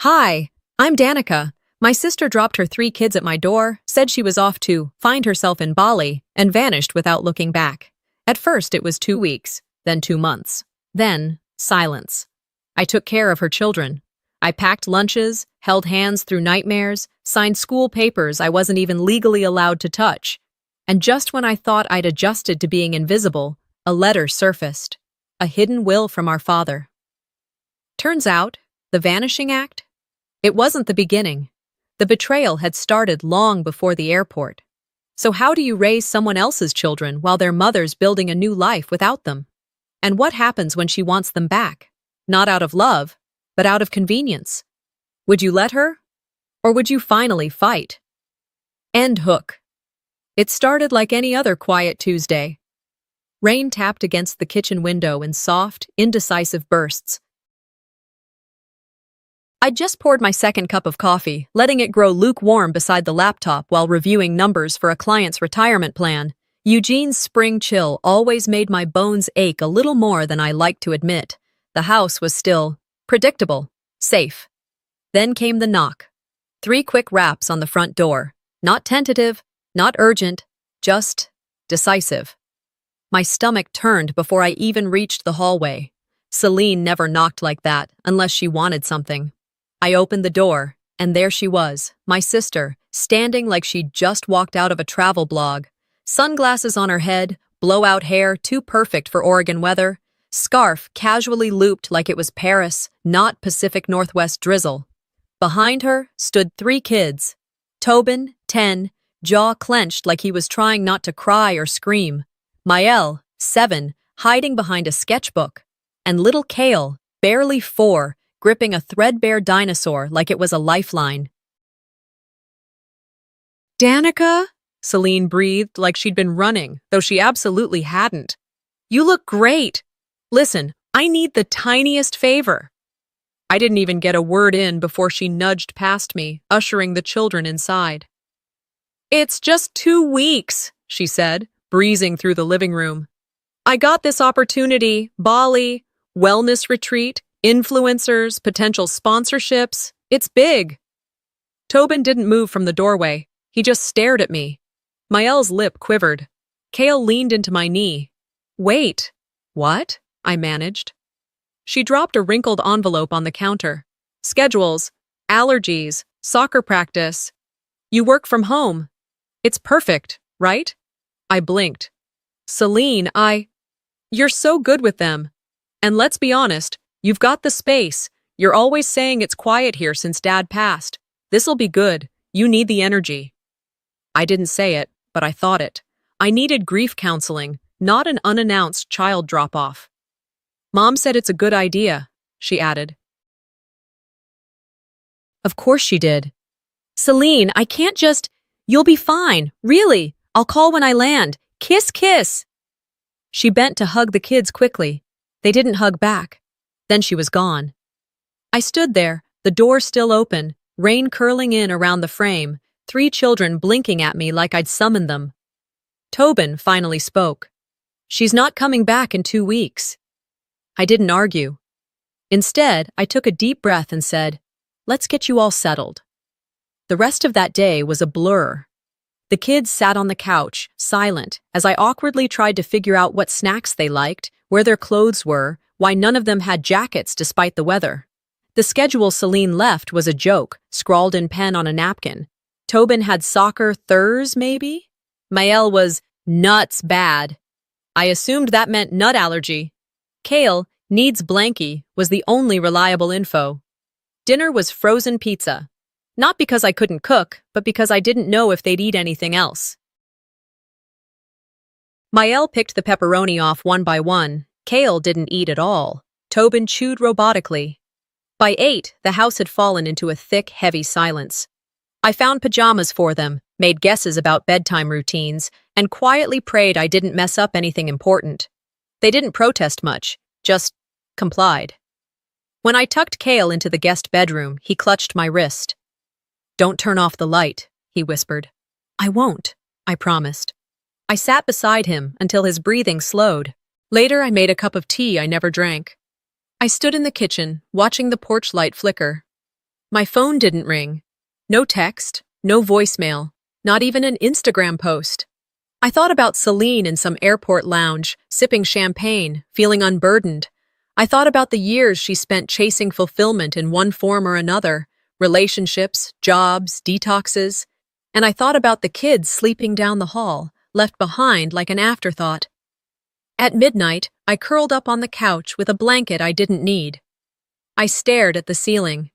Hi, I'm Danica. My sister dropped her 3 kids at my door, said she was off to find herself in Bali, and vanished without looking back. At first, it was 2 weeks, then 2 months. Then, silence. I took care of her children. I packed lunches, held hands through nightmares, signed school papers I wasn't even legally allowed to touch. And just when I thought I'd adjusted to being invisible, a letter surfaced. A hidden will from our father. Turns out, the vanishing act? It wasn't the beginning. The betrayal had started long before the airport. So how do you raise someone else's children while their mother's building a new life without them? And what happens when she wants them back? Not out of love, but out of convenience. Would you let her? Or would you finally fight? End hook. It started like any other quiet Tuesday. Rain tapped against the kitchen window in soft, indecisive bursts. I'd just poured my second cup of coffee, letting it grow lukewarm beside the laptop while reviewing numbers for a client's retirement plan. Eugene's spring chill always made my bones ache a little more than I liked to admit. The house was still predictable, safe. Then came the knock. 3 quick raps on the front door. Not tentative, not urgent, just decisive. My stomach turned before I even reached the hallway. Celine never knocked like that, unless she wanted something. I opened the door, and there she was, my sister, standing like she'd just walked out of a travel blog. Sunglasses on her head, blowout hair too perfect for Oregon weather, scarf casually looped like it was Paris, not Pacific Northwest drizzle. Behind her stood 3 kids. Tobin, 10, jaw clenched like he was trying not to cry or scream. Maël, 7, hiding behind a sketchbook. And little Kale, barely 4, gripping a threadbare dinosaur like it was a lifeline. "Danica?" Celine breathed like she'd been running, though she absolutely hadn't. "You look great. Listen, I need the tiniest favor." I didn't even get a word in before she nudged past me, ushering the children inside. "It's just 2 weeks," she said, breezing through the living room. "I got this opportunity, Bali, wellness retreat, influencers, potential sponsorships. It's big." Tobin didn't move from the doorway. He just stared at me. Maël's lip quivered. Kale leaned into my knee. "Wait, what?" I managed. She dropped a wrinkled envelope on the counter. "Schedules, allergies, soccer practice. You work from home. It's perfect, right?" I blinked. "Celine, You're so good with them. And let's be honest, you've got the space. You're always saying it's quiet here since Dad passed. This'll be good. You need the energy." I didn't say it, but I thought it. I needed grief counseling, not an unannounced child drop-off. "Mom said it's a good idea," she added. Of course she did. "Celine, I can't just— You'll be fine, really. I'll call when I land. Kiss, kiss." She bent to hug the kids quickly. They didn't hug back. Then she was gone. I stood there, the door still open, rain curling in around the frame, 3 children blinking at me like I'd summoned them. Tobin finally spoke. "She's not coming back in 2 weeks." I didn't argue. Instead, I took a deep breath and said, "Let's get you all settled." The rest of that day was a blur. The kids sat on the couch, silent, as I awkwardly tried to figure out what snacks they liked, where their clothes were, why none of them had jackets despite the weather. The schedule Celine left was a joke, scrawled in pen on a napkin. Tobin had soccer Thurs, maybe? Maël was nuts bad. I assumed that meant nut allergy. Kale, needs blankie, was the only reliable info. Dinner was frozen pizza. Not because I couldn't cook, but because I didn't know if they'd eat anything else. Maël picked the pepperoni off one by one. Kale didn't eat at all. Tobin chewed robotically. By 8, the house had fallen into a thick, heavy silence. I found pajamas for them, made guesses about bedtime routines, and quietly prayed I didn't mess up anything important. They didn't protest much, just complied. When I tucked Kale into the guest bedroom, he clutched my wrist. "Don't turn off the light," he whispered. "I won't," I promised. I sat beside him until his breathing slowed. Later, I made a cup of tea I never drank. I stood in the kitchen, watching the porch light flicker. My phone didn't ring. No text, no voicemail, not even an Instagram post. I thought about Celine in some airport lounge, sipping champagne, feeling unburdened. I thought about the years she spent chasing fulfillment in one form or another, relationships, jobs, detoxes. And I thought about the kids sleeping down the hall, left behind like an afterthought. At midnight, I curled up on the couch with a blanket I didn't need. I stared at the ceiling.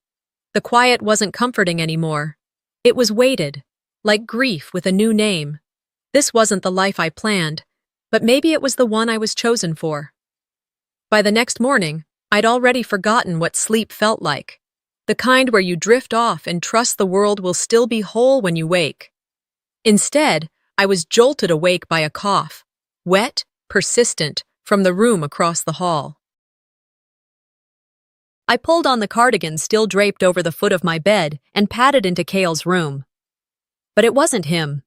The quiet wasn't comforting anymore. It was weighted, like grief with a new name. This wasn't the life I planned, but maybe it was the one I was chosen for. By the next morning, I'd already forgotten what sleep felt like. The kind where you drift off and trust the world will still be whole when you wake. Instead, I was jolted awake by a cough, wet, persistent, from the room across the hall. I pulled on the cardigan still draped over the foot of my bed and padded into Cale's room. But it wasn't him.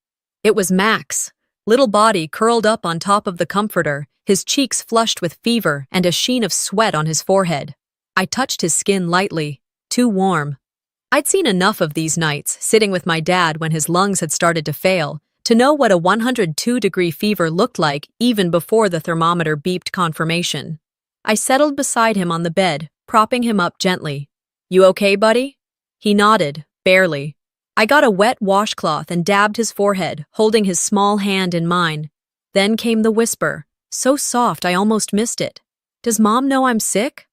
It was Max, little body curled up on top of the comforter, his cheeks flushed with fever and a sheen of sweat on his forehead. I touched his skin lightly, too warm. I'd seen enough of these nights, sitting with my dad when his lungs had started to fail, to know what a 102-degree fever looked like even before the thermometer beeped confirmation. I settled beside him on the bed, propping him up gently. "You okay, buddy?" He nodded, barely. I got a wet washcloth and dabbed his forehead, holding his small hand in mine. Then came the whisper, so soft I almost missed it. "Does Mom know I'm sick?"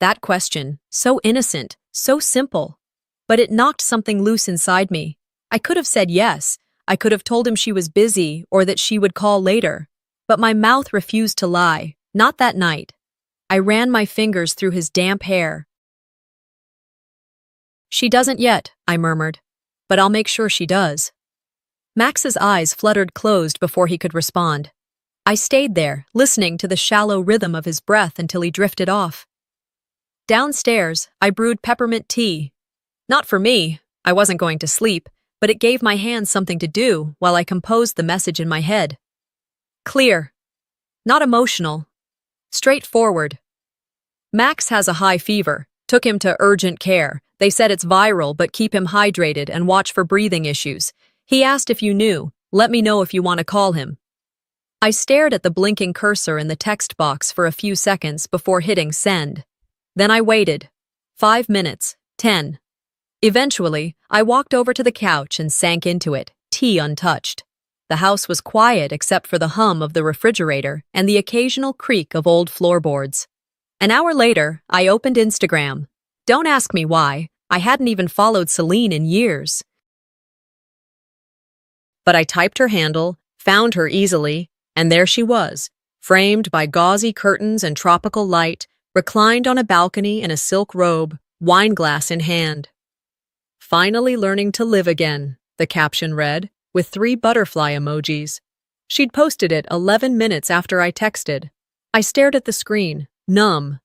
That question, so innocent, so simple. But it knocked something loose inside me. I could have said yes. I could have told him she was busy or that she would call later. But my mouth refused to lie, not that night. I ran my fingers through his damp hair. "She doesn't yet," I murmured. "But I'll make sure she does." Max's eyes fluttered closed before he could respond. I stayed there, listening to the shallow rhythm of his breath until he drifted off. Downstairs, I brewed peppermint tea. Not for me, I wasn't going to sleep, but it gave my hands something to do while I composed the message in my head. Clear. Not emotional. Straightforward. Max has a high fever. Took him to urgent care. They said it's viral, but keep him hydrated and watch for breathing issues. He asked if you knew. Let me know if you want to call him. I stared at the blinking cursor in the text box for a few seconds before hitting send. Then I waited. 5 minutes. 10. Eventually, I walked over to the couch and sank into it, tea untouched. The house was quiet except for the hum of the refrigerator and the occasional creak of old floorboards. An hour later, I opened Instagram. Don't ask me why. I hadn't even followed Celine in years. But I typed her handle, found her easily, and there she was, framed by gauzy curtains and tropical light, reclined on a balcony in a silk robe, wineglass in hand. "Finally learning to live again," the caption read, with 3 butterfly emojis. She'd posted it 11 minutes after I texted. I stared at the screen, numb.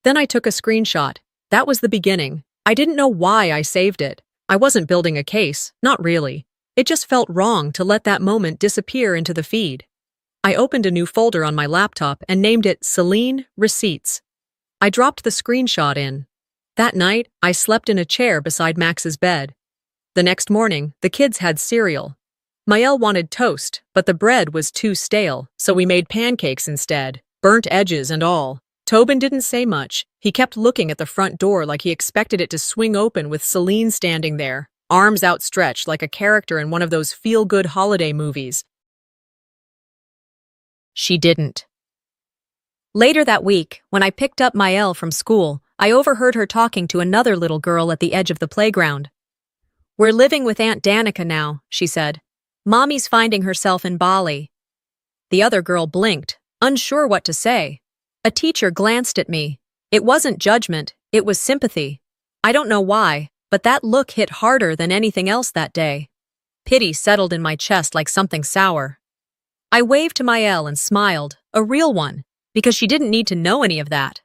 Then I took a screenshot. That was the beginning. I didn't know why I saved it. I wasn't building a case, not really. It just felt wrong to let that moment disappear into the feed. I opened a new folder on my laptop and named it Celine Receipts. I dropped the screenshot in. That night, I slept in a chair beside Max's bed. The next morning, the kids had cereal. Maëlle wanted toast, but the bread was too stale, so we made pancakes instead, burnt edges and all. Tobin didn't say much. He kept looking at the front door like he expected it to swing open with Celine standing there, arms outstretched like a character in one of those feel-good holiday movies. She didn't. Later that week, when I picked up Maëlle from school, I overheard her talking to another little girl at the edge of the playground. "We're living with Aunt Danica now," she said. "Mommy's finding herself in Bali." The other girl blinked, unsure what to say. A teacher glanced at me. It wasn't judgment, it was sympathy. I don't know why, but that look hit harder than anything else that day. Pity settled in my chest like something sour. I waved to Maëlle and smiled, a real one, because she didn't need to know any of that.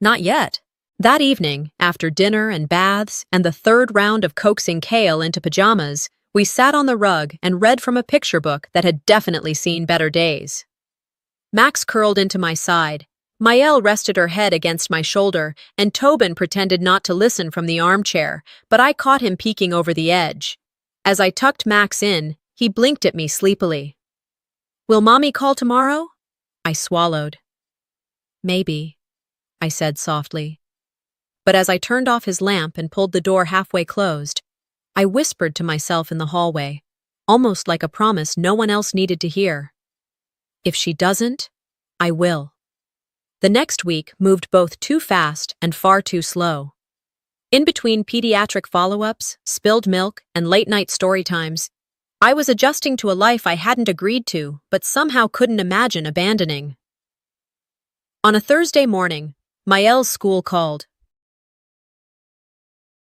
Not yet. That evening, after dinner and baths and the 3rd round of coaxing Cale into pajamas, we sat on the rug and read from a picture book that had definitely seen better days. Max curled into my side. Maëlle rested her head against my shoulder, and Tobin pretended not to listen from the armchair, but I caught him peeking over the edge. As I tucked Max in, he blinked at me sleepily. "Will Mommy call tomorrow?" I swallowed. "Maybe," I said softly. But as I turned off his lamp and pulled the door halfway closed, I whispered to myself in the hallway, almost like a promise no one else needed to hear. If she doesn't, I will. The next week moved both too fast and far too slow. In between pediatric follow-ups, spilled milk, and late-night story times, I was adjusting to a life I hadn't agreed to, but somehow couldn't imagine abandoning. On a Thursday morning, Maëlle's school called.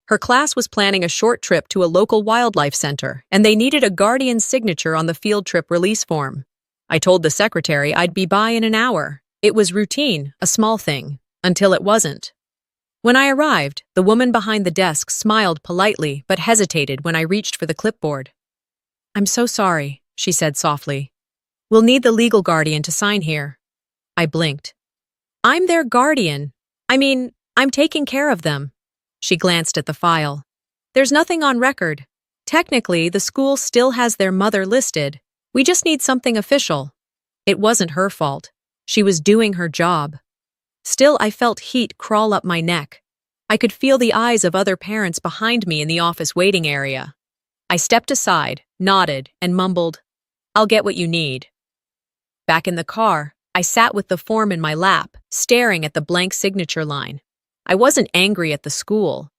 Her class was planning a short trip to a local wildlife center, and they needed a guardian's signature on the field trip release form. I told the secretary I'd be by in an hour. It was routine, a small thing, until it wasn't. When I arrived, the woman behind the desk smiled politely but hesitated when I reached for the clipboard. "I'm so sorry," she said softly. "We'll need the legal guardian to sign here." I blinked. "I'm their guardian. I'm taking care of them." She glanced at the file. "There's nothing on record. Technically, the school still has their mother listed. We just need something official." It wasn't her fault. She was doing her job. Still, I felt heat crawl up my neck. I could feel the eyes of other parents behind me in the office waiting area. I stepped aside, nodded, and mumbled, "I'll get what you need." Back in the car, I sat with the form in my lap, staring at the blank signature line. I wasn't angry at the school.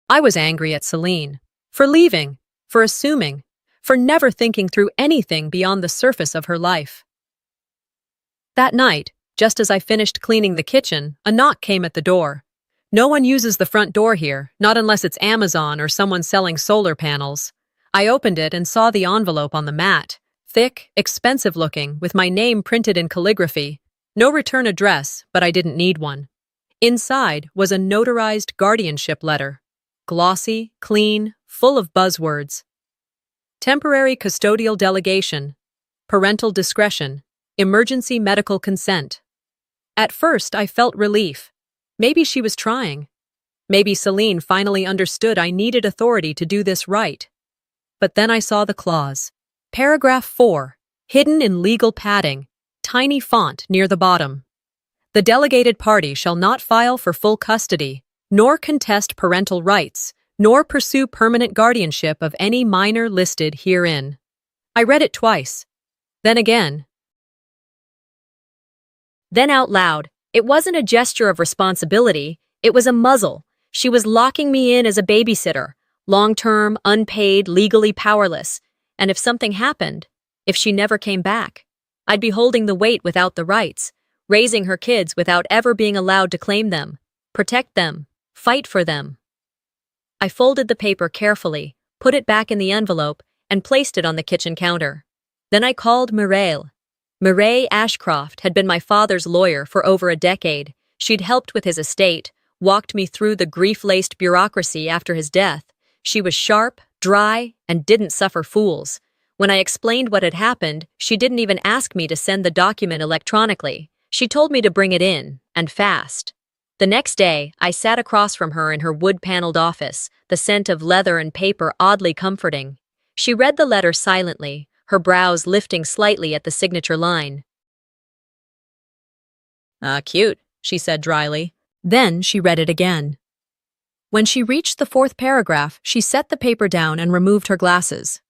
I was angry at Celine. For leaving, for assuming, for never thinking through anything beyond the surface of her life. That night, just as I finished cleaning the kitchen, a knock came at the door. No one uses the front door here, not unless it's Amazon or someone selling solar panels. I opened it and saw the envelope on the mat. Thick, expensive looking, with my name printed in calligraphy. No return address, but I didn't need one. Inside was a notarized guardianship letter. Glossy, clean, full of buzzwords. Temporary custodial delegation. Parental discretion. Emergency medical consent. At first, I felt relief. Maybe she was trying. Maybe Celine finally understood I needed authority to do this right. But then I saw the clause. Paragraph 4, hidden in legal padding, tiny font near the bottom. The delegated party shall not file for full custody, nor contest parental rights, nor pursue permanent guardianship of any minor listed herein. I read it twice. Then again. Then out loud. It wasn't a gesture of responsibility, it was a muzzle. She was locking me in as a babysitter, long-term, unpaid, legally powerless. And if something happened, if she never came back, I'd be holding the weight without the rights, raising her kids without ever being allowed to claim them, protect them, fight for them. I folded the paper carefully, put it back in the envelope, and placed it on the kitchen counter. Then I called Mireille. Mireille Ashcroft had been my father's lawyer for over a decade. She'd helped with his estate, walked me through the grief-laced bureaucracy after his death. She was sharp, dry, and didn't suffer fools. When I explained what had happened, she didn't even ask me to send the document electronically. She told me to bring it in, and fast. The next day, I sat across from her in her wood-paneled office, the scent of leather and paper oddly comforting. She read the letter silently, her brows lifting slightly at the signature line. Cute, she said dryly. Then she read it again. When she reached the fourth paragraph, she set the paper down and removed her glasses.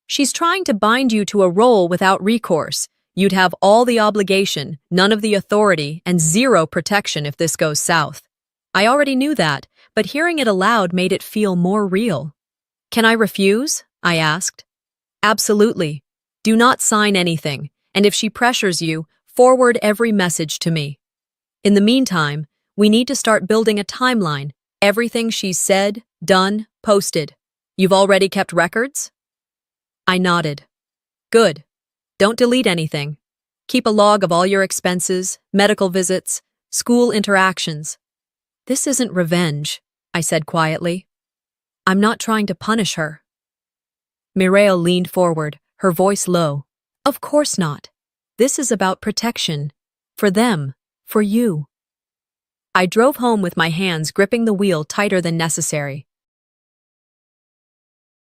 She's trying to bind you to a role without recourse. You'd have all the obligation, none of the authority, and zero protection if this goes south. I already knew that, but hearing it aloud made it feel more real. Can I refuse? I asked. Absolutely. Do not sign anything, and if she pressures you, forward every message to me. In the meantime, we need to start building a timeline. Everything she's said, done, posted. You've already kept records? I nodded. Good. Don't delete anything. Keep a log of all your expenses, medical visits, school interactions. This isn't revenge, I said quietly. I'm not trying to punish her. Mireille leaned forward, her voice low. Of course not. This is about protection. For them. For you. I drove home with my hands gripping the wheel tighter than necessary.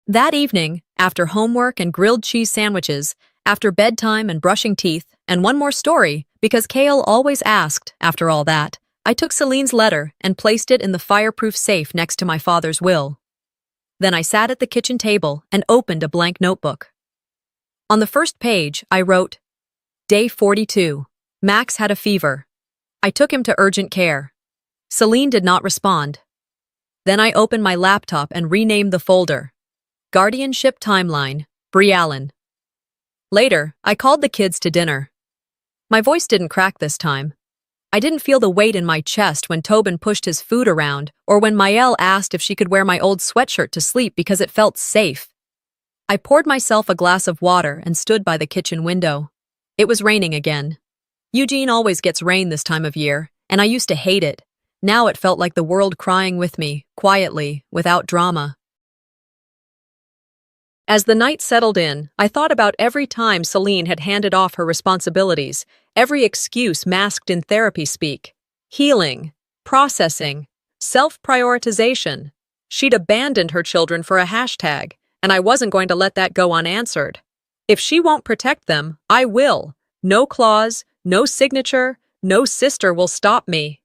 That evening, after homework and grilled cheese sandwiches, after bedtime and brushing teeth, and one more story, because Kale always asked, after all that, I took Celine's letter and placed it in the fireproof safe next to my father's will. Then I sat at the kitchen table and opened a blank notebook. On the first page, I wrote, Day 42. Max had a fever. I took him to urgent care. Celine did not respond. Then I opened my laptop and renamed the folder. Guardianship Timeline, Bri Allen. Later, I called the kids to dinner. My voice didn't crack this time. I didn't feel the weight in my chest when Tobin pushed his food around or when Maëlle asked if she could wear my old sweatshirt to sleep because it felt safe. I poured myself a glass of water and stood by the kitchen window. It was raining again. Eugene always gets rain this time of year, and I used to hate it. Now it felt like the world crying with me, quietly, without drama. As the night settled in, I thought about every time Celine had handed off her responsibilities, every excuse masked in therapy speak. Healing, processing, self-prioritization. She'd abandoned her children for a hashtag, and I wasn't going to let that go unanswered. If she won't protect them, I will. No clause, no signature, no sister will stop me.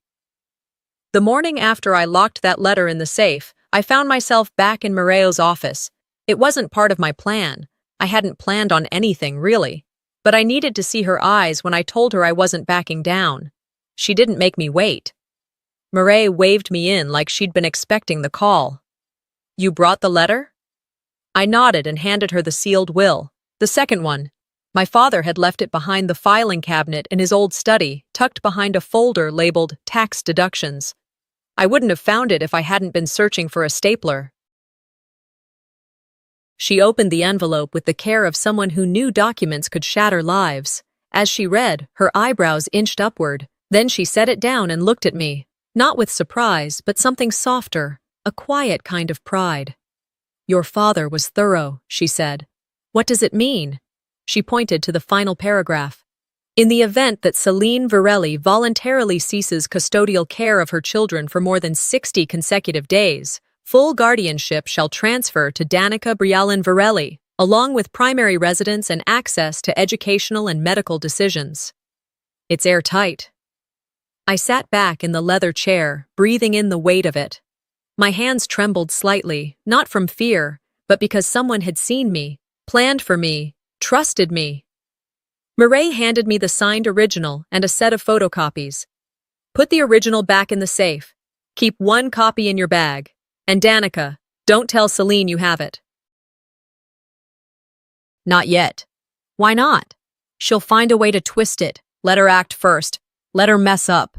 The morning after I locked that letter in the safe, I found myself back in Mireille's office. It wasn't part of my plan. I hadn't planned on anything, really. But I needed to see her eyes when I told her I wasn't backing down. She didn't make me wait. Mireille waved me in like she'd been expecting the call. You brought the letter? I nodded and handed her the sealed will, the second one. My father had left it behind the filing cabinet in his old study, tucked behind a folder labeled Tax Deductions. I wouldn't have found it if I hadn't been searching for a stapler. She opened the envelope with the care of someone who knew documents could shatter lives. As she read, her eyebrows inched upward. Then she set it down and looked at me, not with surprise, but something softer, a quiet kind of pride. Your father was thorough, she said. What does it mean? She pointed to the final paragraph. In the event that Celine Varelli voluntarily ceases custodial care of her children for more than 60 consecutive days, full guardianship shall transfer to Danica Briallen Varelli, along with primary residence and access to educational and medical decisions. It's airtight. I sat back in the leather chair, breathing in the weight of it. My hands trembled slightly, not from fear, but because someone had seen me, planned for me, trusted me. Mireille handed me the signed original and a set of photocopies. Put the original back in the safe. Keep one copy in your bag. And Danica, don't tell Celine you have it. Not yet. Why not? She'll find a way to twist it. Let her act first. Let her mess up.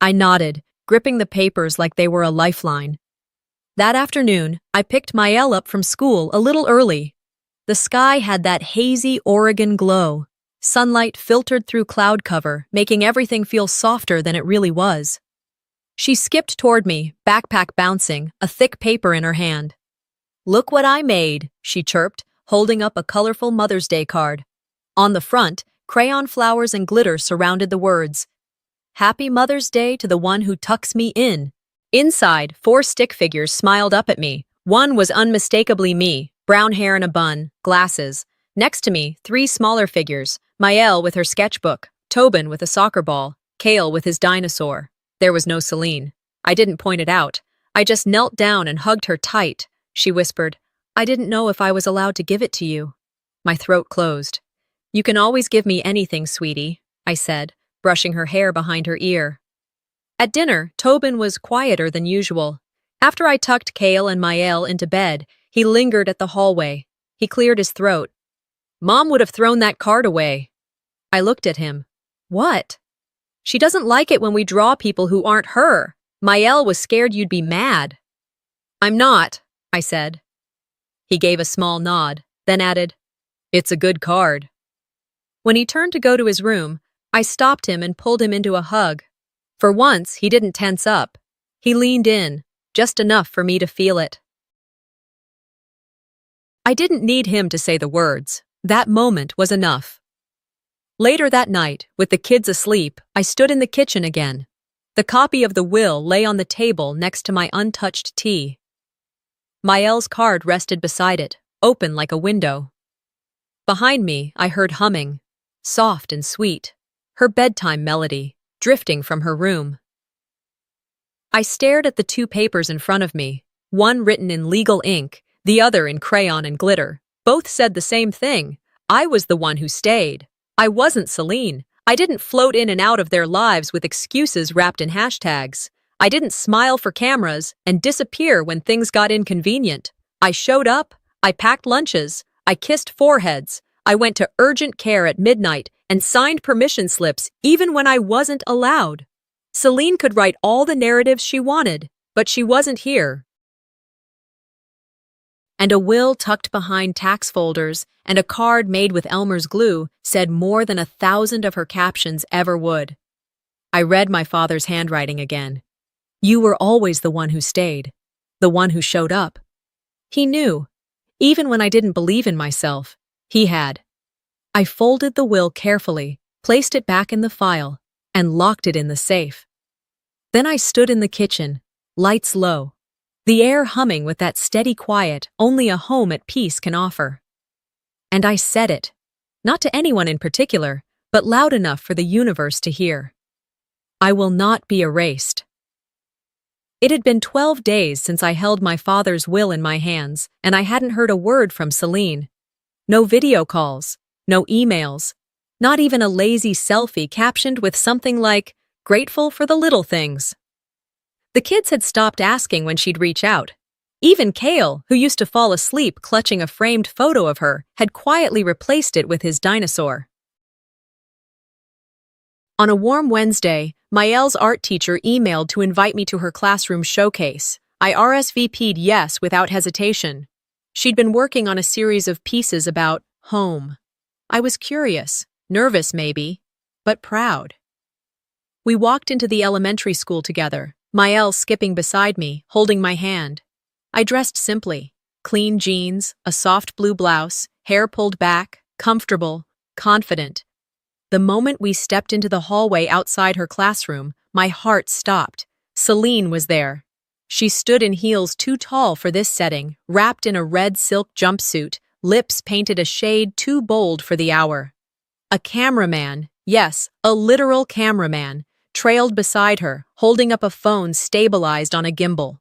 I nodded, gripping the papers like they were a lifeline. That afternoon, I picked Maëlle up from school a little early. The sky had that hazy Oregon glow. Sunlight filtered through cloud cover, making everything feel softer than it really was. She skipped toward me, backpack bouncing, a thick paper in her hand. Look what I made, she chirped, holding up a colorful Mother's Day card. On the front, crayon flowers and glitter surrounded the words, Happy Mother's Day to the one who tucks me in. Inside, 4 stick figures smiled up at me. One was unmistakably me, brown hair in a bun, glasses. Next to me, 3 smaller figures, Maëlle with her sketchbook, Tobin with a soccer ball, Kale with his dinosaur. There was no Celine. I didn't point it out. I just knelt down and hugged her tight. She whispered, I didn't know if I was allowed to give it to you. My throat closed. You can always give me anything, sweetie, I said, brushing her hair behind her ear. At dinner, Tobin was quieter than usual. After I tucked Kale and Maëlle into bed, he lingered at the hallway. He cleared his throat. Mom would have thrown that card away. I looked at him. What? She doesn't like it when we draw people who aren't her. Maëlle was scared you'd be mad. I'm not, I said. He gave a small nod, then added, It's a good card. When he turned to go to his room, I stopped him and pulled him into a hug. For once, he didn't tense up. He leaned in, just enough for me to feel it. I didn't need him to say the words. That moment was enough. Later that night, with the kids asleep, I stood in the kitchen again. The copy of the will lay on the table next to my untouched tea. Maëlle's card rested beside it, open like a window. Behind me, I heard humming, soft and sweet, her bedtime melody, drifting from her room. I stared at the two papers in front of me, one written in legal ink, the other in crayon and glitter. Both said the same thing. I was the one who stayed. I wasn't Celine. I didn't float in and out of their lives with excuses wrapped in hashtags. I didn't smile for cameras and disappear when things got inconvenient. I showed up, I packed lunches, I kissed foreheads, I went to urgent care at midnight and signed permission slips even when I wasn't allowed. Celine could write all the narratives she wanted, but she wasn't here. And a will tucked behind tax folders and a card made with Elmer's glue said more than 1,000 of her captions ever would. I read my father's handwriting again. You were always the one who stayed, the one who showed up. He knew. Even when I didn't believe in myself, he had. I folded the will carefully, placed it back in the file, and locked it in the safe. Then I stood in the kitchen, lights low, the air humming with that steady quiet only a home at peace can offer. And I said it, not to anyone in particular, but loud enough for the universe to hear. I will not be erased. It had been 12 days since I held my father's will in my hands, and I hadn't heard a word from Celine. No video calls, no emails, not even a lazy selfie captioned with something like, "Grateful for the little things." The kids had stopped asking when she'd reach out. Even Kale, who used to fall asleep clutching a framed photo of her, had quietly replaced it with his dinosaur. On a warm Wednesday, Maëlle's art teacher emailed to invite me to her classroom showcase. I RSVP'd yes without hesitation. She'd been working on a series of pieces about home. I was curious, nervous maybe, but proud. We walked into the elementary school together, Maëlle skipping beside me, holding my hand. I dressed simply, clean jeans, a soft blue blouse, hair pulled back, comfortable, confident. The moment we stepped into the hallway outside her classroom, my heart stopped. Celine was there. She stood in heels too tall for this setting, wrapped in a red silk jumpsuit, lips painted a shade too bold for the hour. A cameraman, yes, a literal cameraman, trailed beside her, holding up a phone stabilized on a gimbal.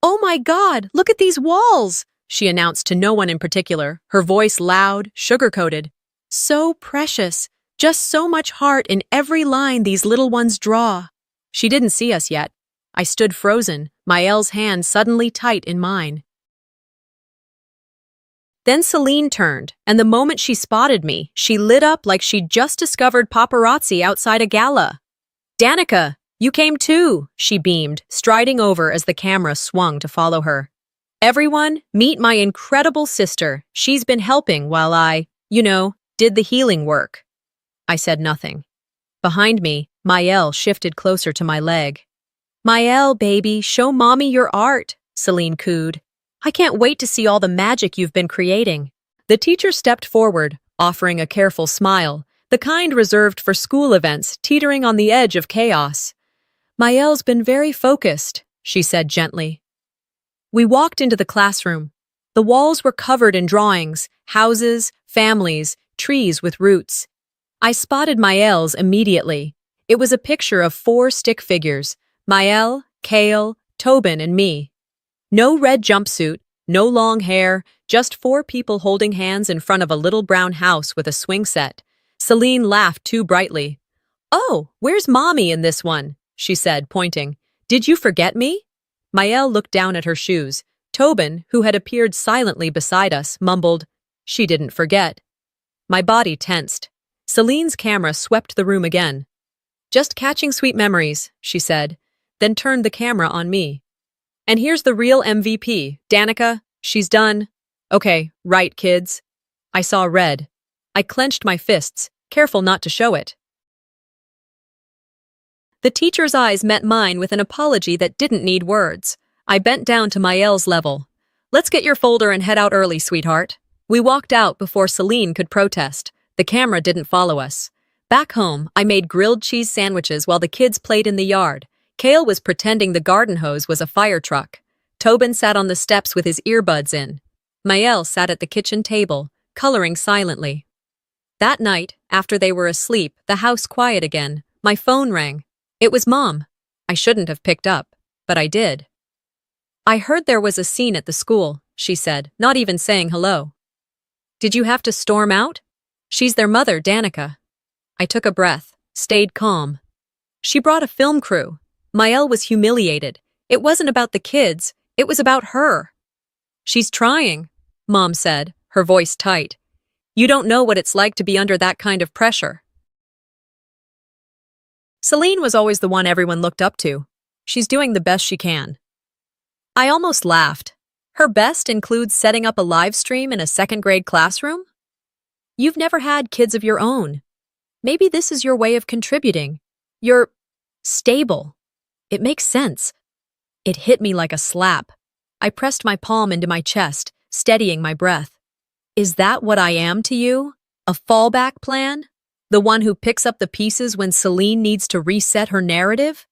"Oh my God, look at these walls!" she announced to no one in particular, her voice loud, sugar-coated. "So precious. Just so much heart in every line these little ones draw." She didn't see us yet. I stood frozen, Maëlle's hand suddenly tight in mine. Then Celine turned, and the moment she spotted me, she lit up like she'd just discovered paparazzi outside a gala. "Danica, you came too," she beamed, striding over as the camera swung to follow her. "Everyone, meet my incredible sister. She's been helping while I, did the healing work." I said nothing. Behind me, Maëlle shifted closer to my leg. "Maëlle, baby, show mommy your art," Celine cooed. "I can't wait to see all the magic you've been creating." The teacher stepped forward, offering a careful smile, the kind reserved for school events teetering on the edge of chaos. "Maëlle's been very focused," she said gently. We walked into the classroom. The walls were covered in drawings, houses, families, trees with roots. I spotted Maëlle's immediately. It was a picture of 4 stick figures, Maëlle, Kale, Tobin, and me. No red jumpsuit, no long hair, just 4 people holding hands in front of a little brown house with a swing set. Celine laughed too brightly. "Oh, where's mommy in this one?" she said, pointing. "Did you forget me?" Maëlle looked down at her shoes. Tobin, who had appeared silently beside us, mumbled, "She didn't forget." My body tensed. Celine's camera swept the room again. "Just catching sweet memories," she said, then turned the camera on me. "And here's the real MVP, Danica. She's done." "Okay, right, kids." I saw red. I clenched my fists, careful not to show it. The teacher's eyes met mine with an apology that didn't need words. I bent down to Maëlle's level. "Let's get your folder and head out early, sweetheart." We walked out before Celine could protest. The camera didn't follow us. Back home, I made grilled cheese sandwiches while the kids played in the yard. Kale was pretending the garden hose was a fire truck. Tobin sat on the steps with his earbuds in. Maëlle sat at the kitchen table, coloring silently. That night, after they were asleep, the house quiet again. My phone rang. It was Mom. I shouldn't have picked up, but I did. I heard there was a scene at the school, she said, not even saying hello. Did you have to storm out? She's their mother, Danica. I took a breath, stayed calm. She brought a film crew. Maëlle was humiliated. It wasn't about the kids, it was about her. She's trying, Mom said, her voice tight. You don't know what it's like to be under that kind of pressure. Celine was always the one everyone looked up to. She's doing the best she can. I almost laughed. Her best includes setting up a live stream in a second-grade classroom? You've never had kids of your own. Maybe this is your way of contributing. You're stable. It makes sense. It hit me like a slap. I pressed my palm into my chest, steadying my breath. Is that what I am to you? A fallback plan? The one who picks up the pieces when Celine needs to reset her narrative?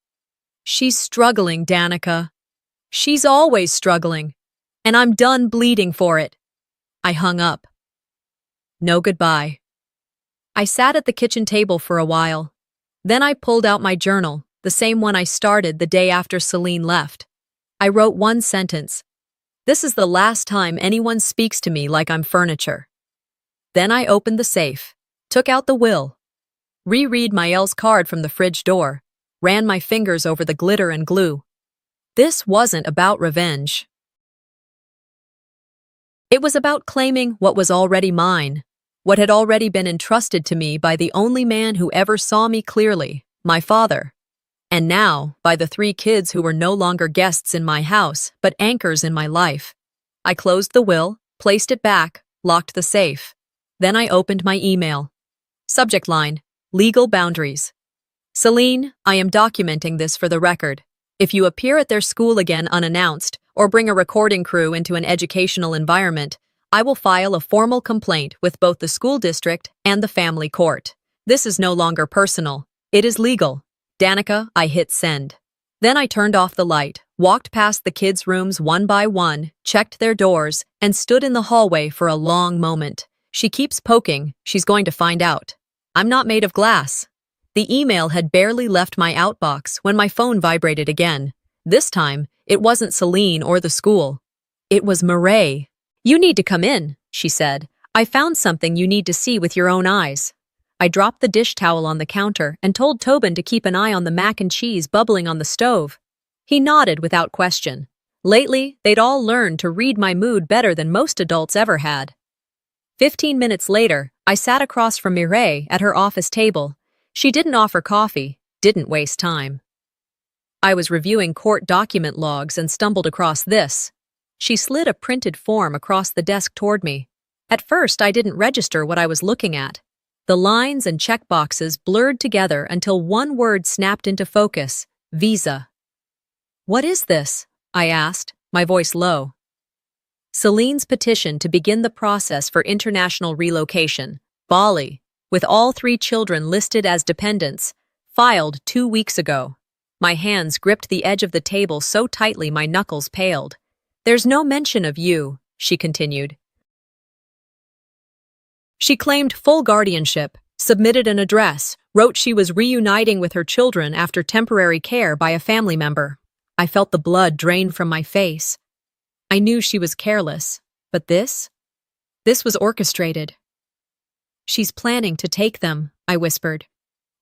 She's struggling, Danica. She's always struggling. And I'm done bleeding for it. I hung up. No goodbye. I sat at the kitchen table for a while. Then I pulled out my journal, the same one I started the day after Celine left. I wrote one sentence. This is the last time anyone speaks to me like I'm furniture. Then I opened the safe, took out the will, reread Maëlle's card from the fridge door, ran my fingers over the glitter and glue. This wasn't about revenge. It was about claiming what was already mine, what had already been entrusted to me by the only man who ever saw me clearly, my father. And now, by the 3 kids who were no longer guests in my house, but anchors in my life. I closed the will, placed it back, locked the safe. Then I opened my email. Subject line, legal boundaries. Celine, I am documenting this for the record. If you appear at their school again unannounced, or bring a recording crew into an educational environment, I will file a formal complaint with both the school district and the family court. This is no longer personal. It is legal. Danica, I hit send. Then I turned off the light, walked past the kids' rooms one by one, checked their doors, and stood in the hallway for a long moment. She keeps poking, she's going to find out. I'm not made of glass. The email had barely left my outbox when my phone vibrated again. This time, it wasn't Celine or the school. It was Mireille. You need to come in, she said. I found something you need to see with your own eyes. I dropped the dish towel on the counter and told Tobin to keep an eye on the mac and cheese bubbling on the stove. He nodded without question. Lately, they'd all learned to read my mood better than most adults ever had. 15 minutes later, I sat across from Mireille at her office table. She didn't offer coffee, didn't waste time. I was reviewing court document logs and stumbled across this. She slid a printed form across the desk toward me. At first, I didn't register what I was looking at. The lines and checkboxes blurred together until one word snapped into focus, visa. What is this? I asked, my voice low. Celine's petition to begin the process for international relocation, Bali, with all 3 children listed as dependents, filed 2 weeks ago. My hands gripped the edge of the table so tightly my knuckles paled. There's no mention of you, she continued. She claimed full guardianship, submitted an address, wrote she was reuniting with her children after temporary care by a family member. I felt the blood drain from my face. I knew she was careless, but this? This was orchestrated. She's planning to take them, I whispered.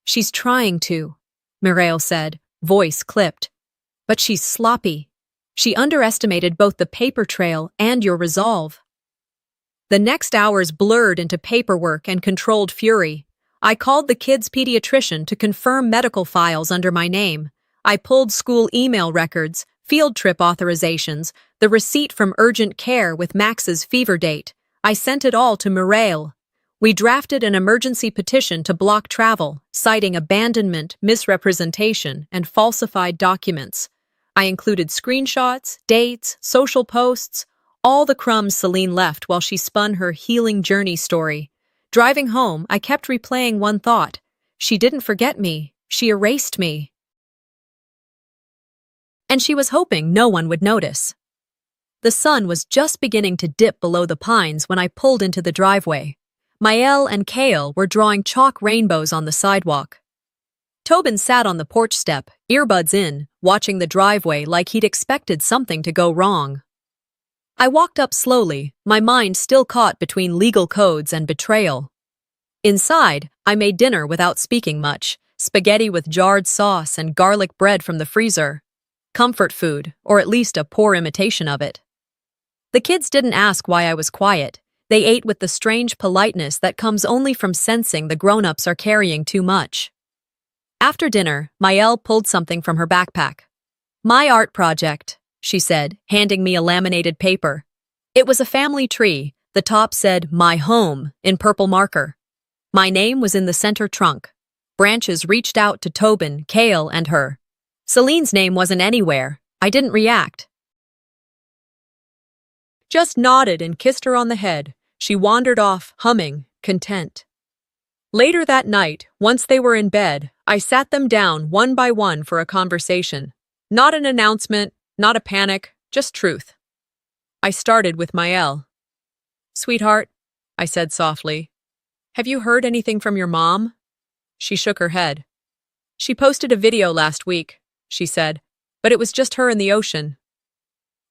She's trying to, Mireille said, voice clipped. But she's sloppy. She underestimated both the paper trail and your resolve. The next hours blurred into paperwork and controlled fury. I called the kids' pediatrician to confirm medical files under my name. I pulled school email records, field trip authorizations, the receipt from urgent care with Max's fever date. I sent it all to Mireille. We drafted an emergency petition to block travel, citing abandonment, misrepresentation, and falsified documents. I included screenshots, dates, social posts, all the crumbs Celine left while she spun her healing journey story. Driving home, I kept replaying one thought. She didn't forget me. She erased me. And she was hoping no one would notice. The sun was just beginning to dip below the pines when I pulled into the driveway. Mael and Kale were drawing chalk rainbows on the sidewalk. Tobin sat on the porch step, earbuds in, watching the driveway like he'd expected something to go wrong. I walked up slowly, my mind still caught between legal codes and betrayal. Inside, I made dinner without speaking much, spaghetti with jarred sauce and garlic bread from the freezer. Comfort food, or at least a poor imitation of it. The kids didn't ask why I was quiet. They ate with the strange politeness that comes only from sensing the grown-ups are carrying too much. After dinner, Mael pulled something from her backpack. "My art project," she said, handing me a laminated paper. It was a family tree. The top said, "My home," in purple marker. My name was in the center trunk. Branches reached out to Tobin, Kale, and her. Celine's name wasn't anywhere. I didn't react. Just nodded and kissed her on the head. She wandered off, humming, content. Later that night, once they were in bed, I sat them down one by one for a conversation. Not an announcement, not a panic, just truth. I started with Mael. "Sweetheart," I said softly, "have you heard anything from your mom?" She shook her head. "She posted a video last week," she said, "but it was just her in the ocean.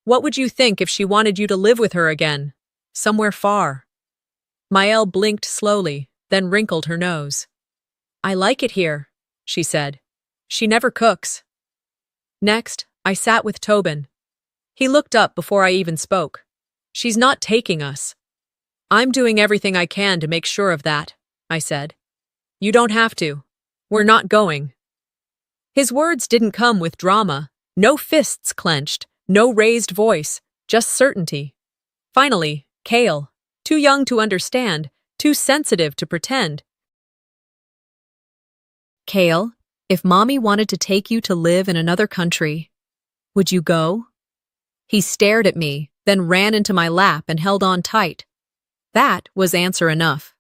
What would you think if she wanted you to live with her again? Somewhere far?" Mael blinked slowly, then wrinkled her nose. "I like it here," she said. "She never cooks." Next, I sat with Tobin. He looked up before I even spoke. "She's not taking us." "I'm doing everything I can to make sure of that," I said. "You don't have to. We're not going." His words didn't come with drama. No fists clenched, no raised voice, just certainty. Finally, Kale, too young to understand, too sensitive to pretend. "Kale, if Mommy wanted to take you to live in another country, would you go?" He stared at me, then ran into my lap and held on tight. That was answer enough.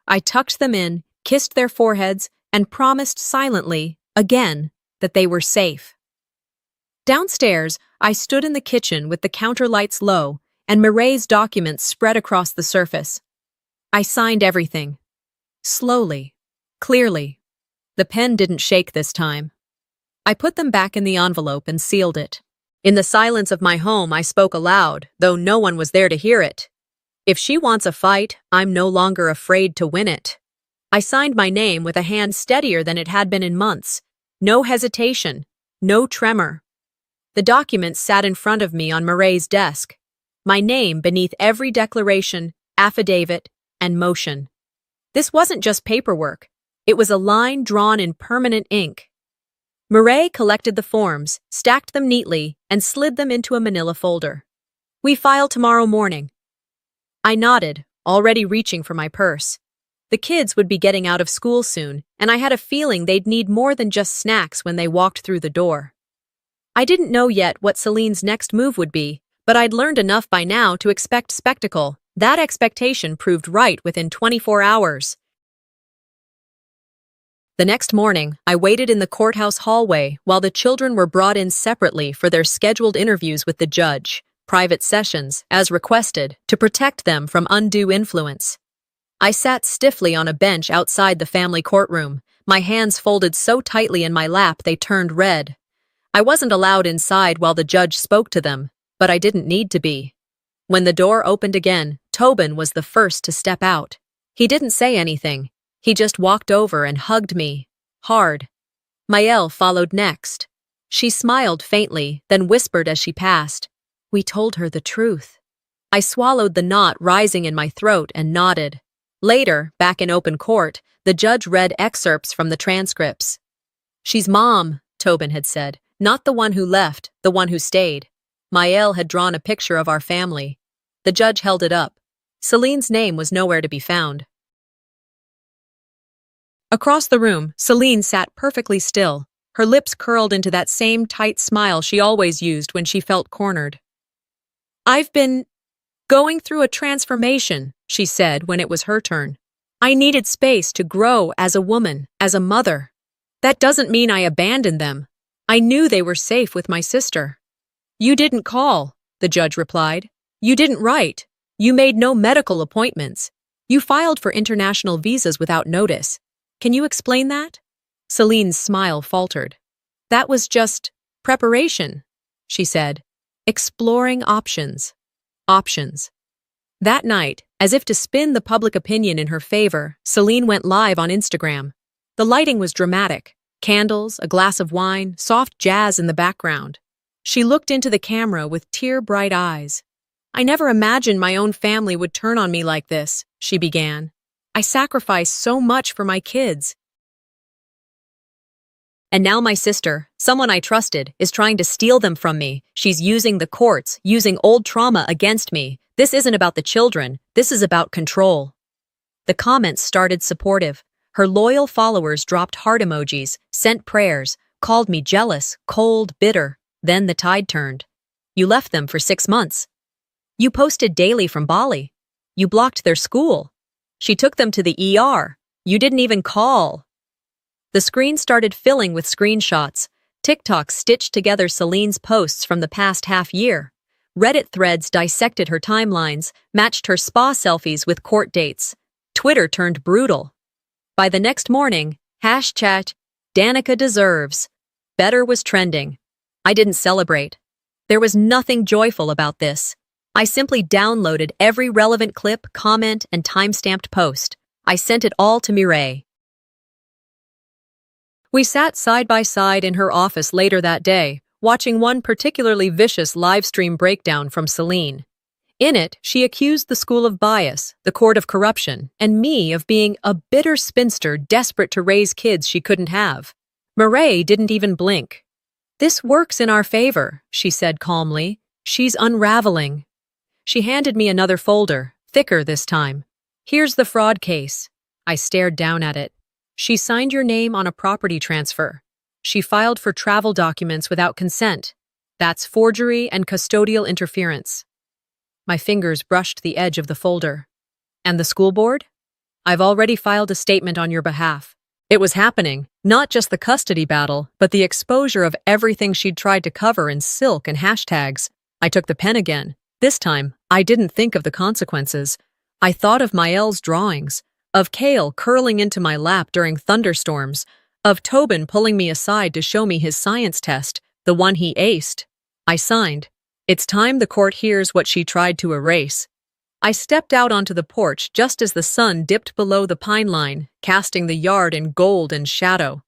I tucked them in, kissed their foreheads, and promised silently, again, that they were safe. Downstairs, I stood in the kitchen with the counter lights low and Mireille's documents spread across the surface. I signed everything. Slowly, clearly. The pen didn't shake this time. I put them back in the envelope and sealed it. In the silence of my home, I spoke aloud, though no one was there to hear it. If she wants a fight, I'm no longer afraid to win it. I signed my name with a hand steadier than it had been in months. No hesitation, no tremor. The documents sat in front of me on Mireille's desk. My name beneath every declaration, affidavit, and motion. This wasn't just paperwork. It was a line drawn in permanent ink. Mireille collected the forms, stacked them neatly, and slid them into a manila folder. "We file tomorrow morning." I nodded, already reaching for my purse. The kids would be getting out of school soon, and I had a feeling they'd need more than just snacks when they walked through the door. I didn't know yet what Celine's next move would be, but I'd learned enough by now to expect spectacle. That expectation proved right within 24 hours. The next morning, I waited in the courthouse hallway while the children were brought in separately for their scheduled interviews with the judge, private sessions, as requested, to protect them from undue influence. I sat stiffly on a bench outside the family courtroom, my hands folded so tightly in my lap they turned red. I wasn't allowed inside while the judge spoke to them, but I didn't need to be. When the door opened again, Tobin was the first to step out. He didn't say anything. He just walked over and hugged me, hard. Mael followed next. She smiled faintly, then whispered as she passed, "We told her the truth." I swallowed the knot rising in my throat and nodded. Later, back in open court, the judge read excerpts from the transcripts. "She's Mom," Tobin had said, "not the one who left, the one who stayed." Mael had drawn a picture of our family. The judge held it up. Celine's name was nowhere to be found. Across the room, Celine sat perfectly still, her lips curled into that same tight smile she always used when she felt cornered. "I've been going through a transformation," she said when it was her turn. I needed space to grow as a woman, as a mother. That doesn't mean I abandoned them. I knew they were safe with my sister. You didn't call, the judge replied. You didn't write. You made no medical appointments. You filed for international visas without notice. Can you explain that? Celine's smile faltered. That was just preparation, she said. Exploring options. Options. That night, as if to spin the public opinion in her favor, Celine went live on Instagram. The lighting was dramatic. Candles, a glass of wine, soft jazz in the background. She looked into the camera with tear-bright eyes. I never imagined my own family would turn on me like this, she began. I sacrificed so much for my kids. And now my sister, someone I trusted, is trying to steal them from me. She's using the courts, using old trauma against me. This isn't about the children. This is about control. The comments started supportive. Her loyal followers dropped heart emojis, sent prayers, called me jealous, cold, bitter. Then the tide turned. You left them for 6 months. You posted daily from Bali. You blocked their school. She took them to the ER. You didn't even call. The screen started filling with screenshots. TikTok stitched together Celine's posts from the past half year. Reddit threads dissected her timelines, matched her spa selfies with court dates. Twitter turned brutal. By the next morning, hashtag Danica deserves. Better was trending. I didn't celebrate. There was nothing joyful about this. I simply downloaded every relevant clip, comment, and time-stamped post. I sent it all to Mireille. We sat side by side in her office later that day, watching one particularly vicious live-stream breakdown from Celine. In it, she accused the school of bias, the court of corruption, and me of being a bitter spinster desperate to raise kids she couldn't have. Mireille didn't even blink. This works in our favor, she said calmly. She's unraveling. She handed me another folder, thicker this time. Here's the fraud case. I stared down at it. She signed your name on a property transfer. She filed for travel documents without consent. That's forgery and custodial interference. My fingers brushed the edge of the folder. And the school board? I've already filed a statement on your behalf. It was happening, not just the custody battle, but the exposure of everything she'd tried to cover in silk and hashtags. I took the pen again. This time, I didn't think of the consequences. I thought of Maël's drawings, of Kale curling into my lap during thunderstorms, of Tobin pulling me aside to show me his science test, the one he aced. I signed. It's time the court hears what she tried to erase. I stepped out onto the porch just as the sun dipped below the pine line, casting the yard in gold and shadow.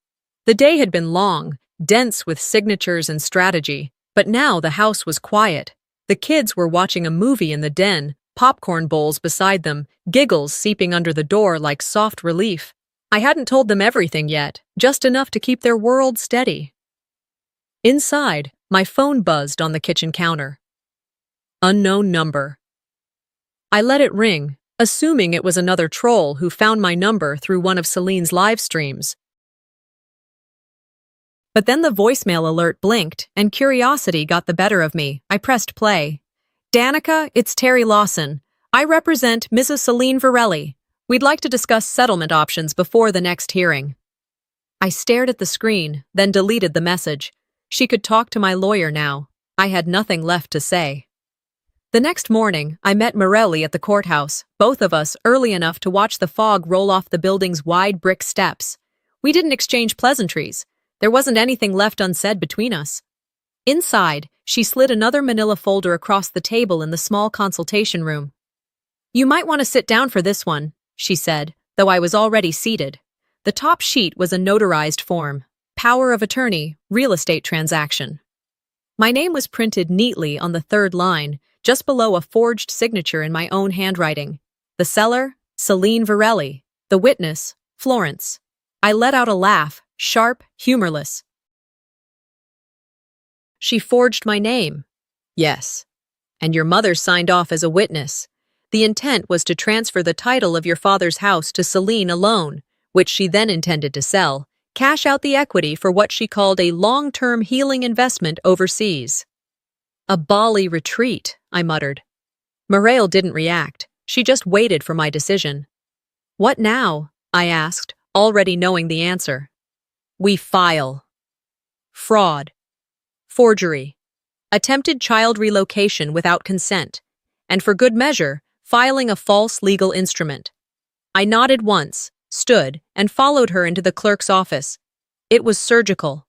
The day had been long, dense with signatures and strategy, but now the house was quiet. The kids were watching a movie in the den, popcorn bowls beside them, giggles seeping under the door like soft relief. I hadn't told them everything yet, just enough to keep their world steady. Inside, my phone buzzed on the kitchen counter. Unknown number. I let it ring, assuming it was another troll who found my number through one of Celine's live streams. But then the voicemail alert blinked, and curiosity got the better of me. I pressed play. Danica, it's Terry Lawson. I represent Mrs. Celine Varelli. We'd like to discuss settlement options before the next hearing. I stared at the screen, then deleted the message. She could talk to my lawyer now. I had nothing left to say. The next morning, I met Morelli at the courthouse, both of us early enough to watch the fog roll off the building's wide brick steps. We didn't exchange pleasantries. There wasn't anything left unsaid between us. Inside, she slid another manila folder across the table in the small consultation room. You might want to sit down for this one, she said, though I was already seated. The top sheet was a notarized form. Power of attorney, real estate transaction. My name was printed neatly on the third line, just below a forged signature in my own handwriting. The seller, Celine Varelli. The witness, Florence. I let out a laugh, sharp, humorless. She forged my name. Yes. And your mother signed off as a witness. The intent was to transfer the title of your father's house to Celine alone, which she then intended to sell, cash out the equity for what she called a long-term healing investment overseas. A Bali retreat, I muttered. Mireille didn't react. She just waited for my decision. What now? I asked, already knowing the answer. We file. Fraud. Forgery. Attempted child relocation without consent. And for good measure, filing a false legal instrument. I nodded once, stood, and followed her into the clerk's office. It was surgical.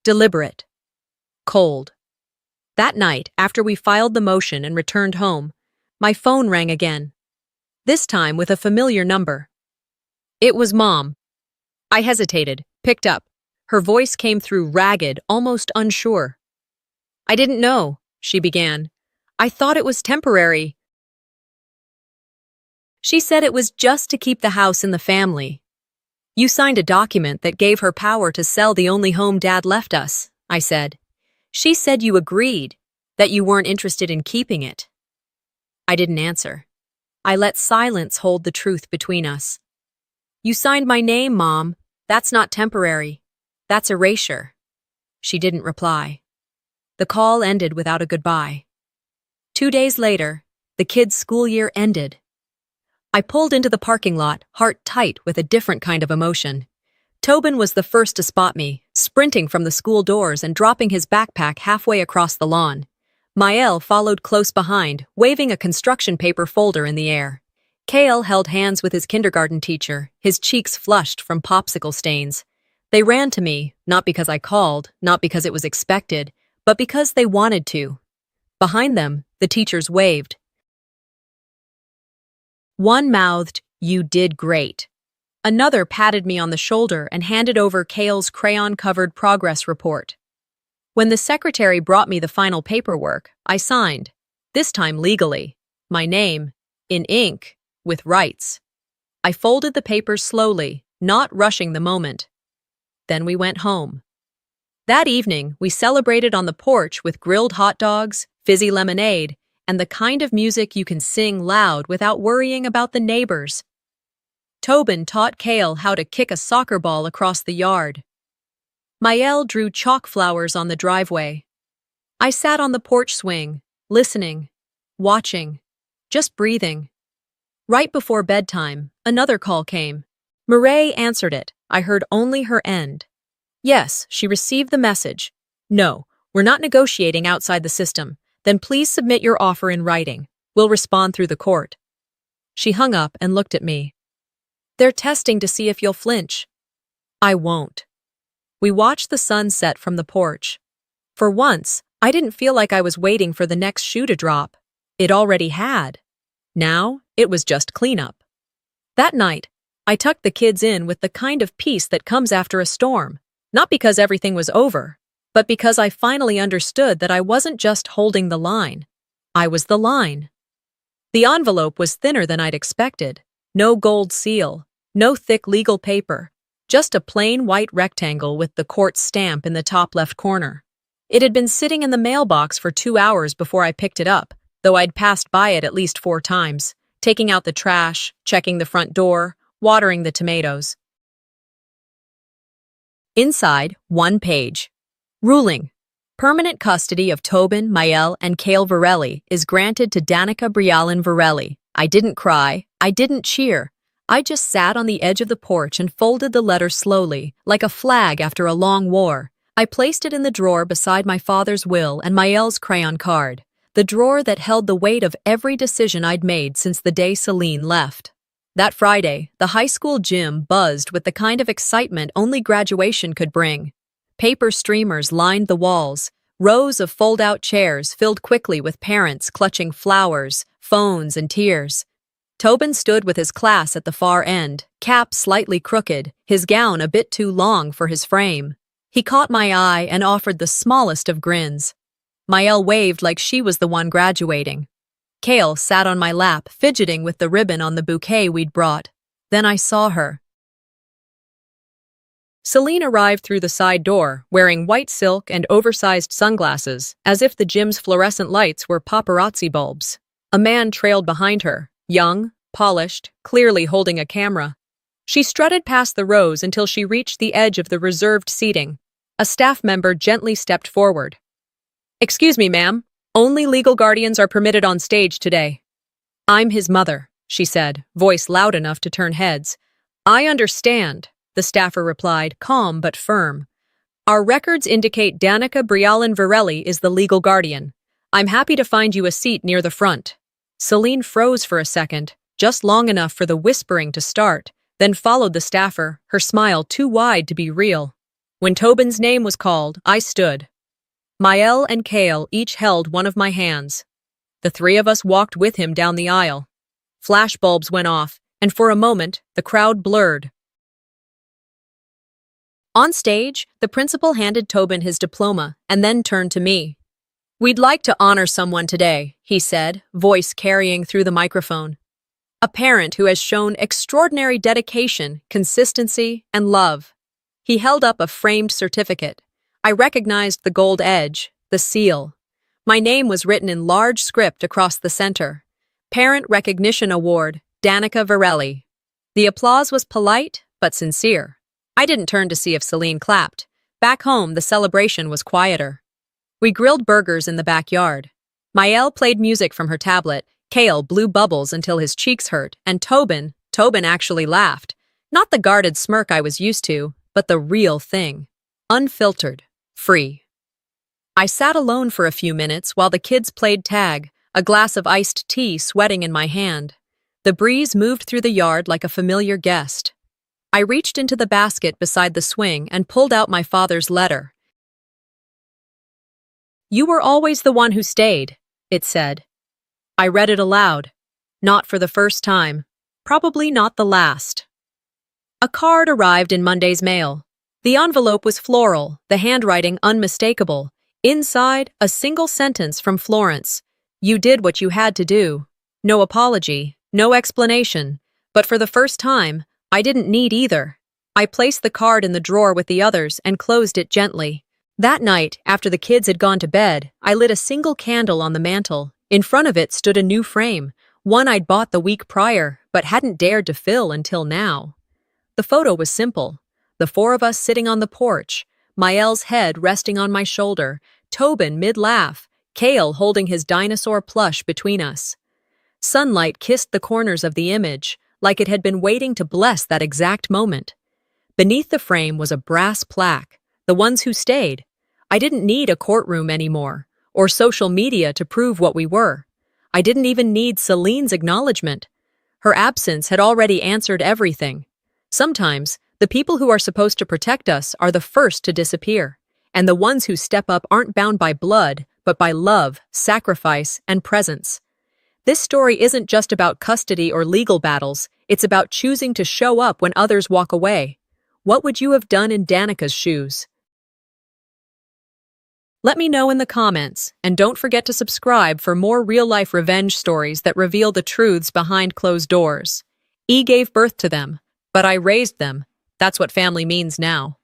Deliberate. Cold. That night, after we filed the motion and returned home, my phone rang again. This time with a familiar number. It was Mom. I hesitated, picked up. Her voice came through ragged, almost unsure. I didn't know, she began. I thought it was temporary. She said it was just to keep the house in the family. You signed a document that gave her power to sell the only home Dad left us, I said. She said you agreed, that you weren't interested in keeping it. I didn't answer. I let silence hold the truth between us. You signed my name, Mom. That's not temporary. That's erasure. She didn't reply. The call ended without a goodbye. 2 days later, the kids' school year ended. I pulled into the parking lot, heart tight with a different kind of emotion. Tobin was the first to spot me, sprinting from the school doors and dropping his backpack halfway across the lawn. Maël followed close behind, waving a construction paper folder in the air. Kale held hands with his kindergarten teacher, his cheeks flushed from popsicle stains. They ran to me, not because I called, not because it was expected, but because they wanted to. Behind them, the teachers waved. One mouthed, "You did great." Another patted me on the shoulder and handed over Kale's crayon-covered progress report. When the secretary brought me the final paperwork, I signed, this time legally, my name, in ink, with rights. I folded the papers slowly, not rushing the moment. Then we went home. That evening, we celebrated on the porch with grilled hot dogs, fizzy lemonade, and the kind of music you can sing loud without worrying about the neighbors. Tobin taught Kale how to kick a soccer ball across the yard. Maël drew chalk flowers on the driveway. I sat on the porch swing, listening, watching, just breathing. Right before bedtime, another call came. Mireille answered it. I heard only her end. Yes, she received the message. No, we're not negotiating outside the system. Then please submit your offer in writing. We'll respond through the court. She hung up and looked at me. They're testing to see if you'll flinch. I won't. We watched the sun set from the porch. For once, I didn't feel like I was waiting for the next shoe to drop. It already had. Now, it was just cleanup. That night, I tucked the kids in with the kind of peace that comes after a storm, not because everything was over, but because I finally understood that I wasn't just holding the line. I was the line. The envelope was thinner than I'd expected. No gold seal, no thick legal paper, just a plain white rectangle with the court stamp in the top left corner. It had been sitting in the mailbox for 2 hours before I picked it up, though I'd passed by it at least 4 times, taking out the trash, checking the front door, watering the tomatoes. Inside, 1 page. Ruling. Permanent custody of Tobin, Maël, and Kale Varelli is granted to Danica Brialin Varelli. I didn't cry. I didn't cheer. I just sat on the edge of the porch and folded the letter slowly, like a flag after a long war. I placed it in the drawer beside my father's will and Maël's crayon card, the drawer that held the weight of every decision I'd made since the day Celine left. That Friday, the high school gym buzzed with the kind of excitement only graduation could bring. Paper streamers lined the walls. Rows of fold-out chairs filled quickly with parents clutching flowers, phones, and tears. Tobin stood with his class at the far end, cap slightly crooked, his gown a bit too long for his frame. He caught my eye and offered the smallest of grins. Maël waved like she was the one graduating. Kale sat on my lap, fidgeting with the ribbon on the bouquet we'd brought. Then I saw her. Celine arrived through the side door, wearing white silk and oversized sunglasses, as if the gym's fluorescent lights were paparazzi bulbs. A man trailed behind her, young, polished, clearly holding a camera. She strutted past the rows until she reached the edge of the reserved seating. A staff member gently stepped forward. "Excuse me, ma'am. Only legal guardians are permitted on stage today." "I'm his mother," she said, voice loud enough to turn heads. I understand, the staffer replied, calm but firm. Our records indicate Danica Brialin Varelli is the legal guardian. I'm happy to find you a seat near the front. Celine froze for a second, just long enough for the whispering to start, then followed the staffer, her smile too wide to be real. When Tobin's name was called, I stood. Maëlle and Kale each held one of my hands. The three of us walked with him down the aisle. Flashbulbs went off, and for a moment, the crowd blurred. On stage, the principal handed Tobin his diploma and then turned to me. We'd like to honor someone today, he said, voice carrying through the microphone. A parent who has shown extraordinary dedication, consistency, and love. He held up a framed certificate. I recognized the gold edge, the seal. My name was written in large script across the center. Parent Recognition Award, Danica Varelli. The applause was polite, but sincere. I didn't turn to see if Celine clapped. Back home, the celebration was quieter. We grilled burgers in the backyard. Maëlle played music from her tablet, Kale blew bubbles until his cheeks hurt, and Tobin actually laughed. Not the guarded smirk I was used to, but the real thing. Unfiltered. Free. I sat alone for a few minutes while the kids played tag, a glass of iced tea sweating in my hand. The breeze moved through the yard like a familiar guest. I reached into the basket beside the swing and pulled out my father's letter. You were always the one who stayed, it said. I read it aloud. Not for the first time. Probably not the last. A card arrived in Monday's mail. The envelope was floral, the handwriting unmistakable. Inside, a single sentence from Florence. You did what you had to do. No apology, no explanation. But for the first time, I didn't need either. I placed the card in the drawer with the others and closed it gently. That night, after the kids had gone to bed, I lit a single candle on the mantel. In front of it stood a new frame, one I'd bought the week prior, but hadn't dared to fill until now. The photo was simple. The four of us sitting on the porch, Maëlle's head resting on my shoulder, Tobin mid-laugh, Kale holding his dinosaur plush between us. Sunlight kissed the corners of the image, like it had been waiting to bless that exact moment. Beneath the frame was a brass plaque, the ones who stayed. I didn't need a courtroom anymore, or social media to prove what we were. I didn't even need Celine's acknowledgement. Her absence had already answered everything. Sometimes, the people who are supposed to protect us are the first to disappear, and the ones who step up aren't bound by blood, but by love, sacrifice, and presence. This story isn't just about custody or legal battles, it's about choosing to show up when others walk away. What would you have done in Danica's shoes? Let me know in the comments, and don't forget to subscribe for more real-life revenge stories that reveal the truths behind closed doors. E gave birth to them, but I raised them. That's what family means now.